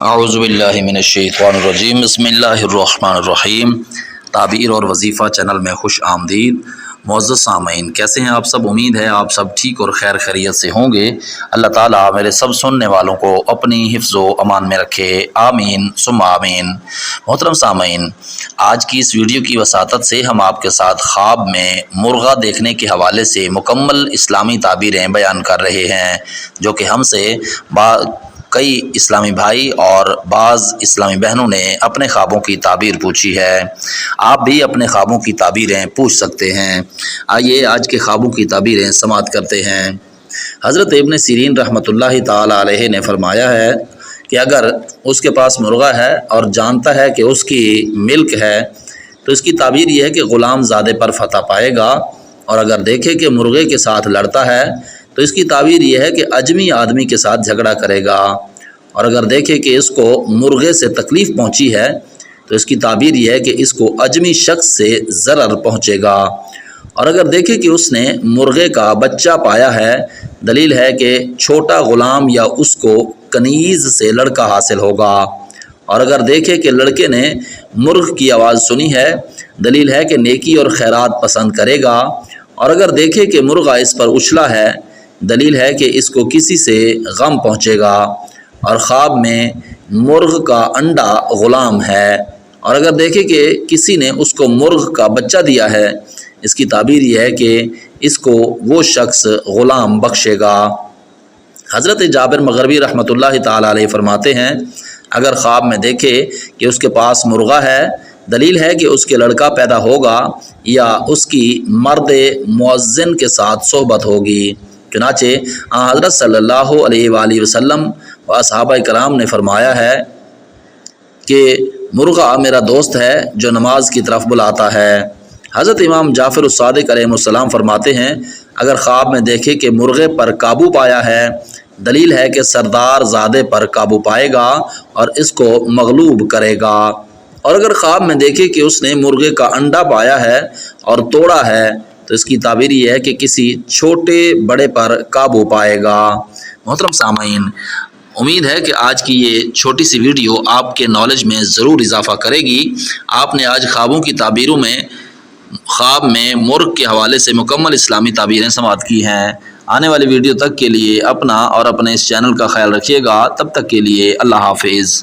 اعوذ باللہ من الشیطان الرجیم بسم اللہ الرحمن الرحیم۔ تعبیر اور وظیفہ چینل میں خوش آمدید۔ معزز سامعین، کیسے ہیں آپ سب؟ امید ہے آپ سب ٹھیک اور خیر خیریت سے ہوں گے۔ اللہ تعالیٰ میرے سب سننے والوں کو اپنی حفظ و امان میں رکھے، آمین ثم آمین۔ محترم سامعین، آج کی اس ویڈیو کی وساطت سے ہم آپ کے ساتھ خواب میں مرغہ دیکھنے کے حوالے سے مکمل اسلامی تعبیریں بیان کر رہے ہیں، جو کہ ہم سے کئی اسلامی بھائی اور بعض اسلامی بہنوں نے اپنے خوابوں کی تعبیر پوچھی ہے۔ آپ بھی اپنے خوابوں کی تعبیریں پوچھ سکتے ہیں۔ آئیے آج کے خوابوں کی تعبیریں سماعت کرتے ہیں۔ حضرت ابن سیرین رحمۃ اللہ تعالی علیہ نے فرمایا ہے کہ اگر اس کے پاس مرغہ ہے اور جانتا ہے کہ اس کی ملک ہے تو اس کی تعبیر یہ ہے کہ غلام زادے پر فتح پائے گا، اور اگر دیکھے کہ مرغے کے ساتھ لڑتا ہے تو اس کی تعبیر یہ ہے کہ اجمی آدمی کے ساتھ جھگڑا کرے گا، اور اگر دیکھے کہ اس کو مرغے سے تکلیف پہنچی ہے تو اس کی تعبیر یہ ہے کہ اس کو اجمی شخص سے ضرر پہنچے گا، اور اگر دیکھے کہ اس نے مرغے کا بچہ پایا ہے، دلیل ہے کہ چھوٹا غلام یا اس کو کنیز سے لڑکا حاصل ہوگا، اور اگر دیکھے کہ لڑکے نے مرغ کی آواز سنی ہے، دلیل ہے کہ نیکی اور خیرات پسند کرے گا، اور اگر دیکھے کہ مرغہ اس پر اچھلا ہے، دلیل ہے کہ اس کو کسی سے غم پہنچے گا، اور خواب میں مرغ کا انڈا غلام ہے، اور اگر دیکھے کہ کسی نے اس کو مرغ کا بچہ دیا ہے، اس کی تعبیر یہ ہے کہ اس کو وہ شخص غلام بخشے گا۔ حضرت جابر مغربی رحمۃ اللہ تعالی علیہ فرماتے ہیں، اگر خواب میں دیکھے کہ اس کے پاس مرغہ ہے، دلیل ہے کہ اس کے لڑکا پیدا ہوگا یا اس کی مرد مؤذن کے ساتھ صحبت ہوگی۔ چنانچہ حضرت صلی اللہ علیہ وآلہ وسلم و صحابہ کرام نے فرمایا ہے کہ مرغہ میرا دوست ہے جو نماز کی طرف بلاتا ہے۔ حضرت امام جعفر الصادق علیہ السلام فرماتے ہیں، اگر خواب میں دیکھے کہ مرغے پر قابو پایا ہے، دلیل ہے کہ سردار زادے پر قابو پائے گا اور اس کو مغلوب کرے گا، اور اگر خواب میں دیکھے کہ اس نے مرغے کا انڈا پایا ہے اور توڑا ہے تو اس کی تعبیر یہ ہے کہ کسی چھوٹے بڑے پر قابو پائے گا۔ محترم سامعین، امید ہے کہ آج کی یہ چھوٹی سی ویڈیو آپ کے نالج میں ضرور اضافہ کرے گی۔ آپ نے آج خوابوں کی تعبیروں میں خواب میں مرغ کے حوالے سے مکمل اسلامی تعبیریں سماعت کی ہیں۔ آنے والی ویڈیو تک کے لیے اپنا اور اپنے اس چینل کا خیال رکھیے گا۔ تب تک کے لیے اللہ حافظ۔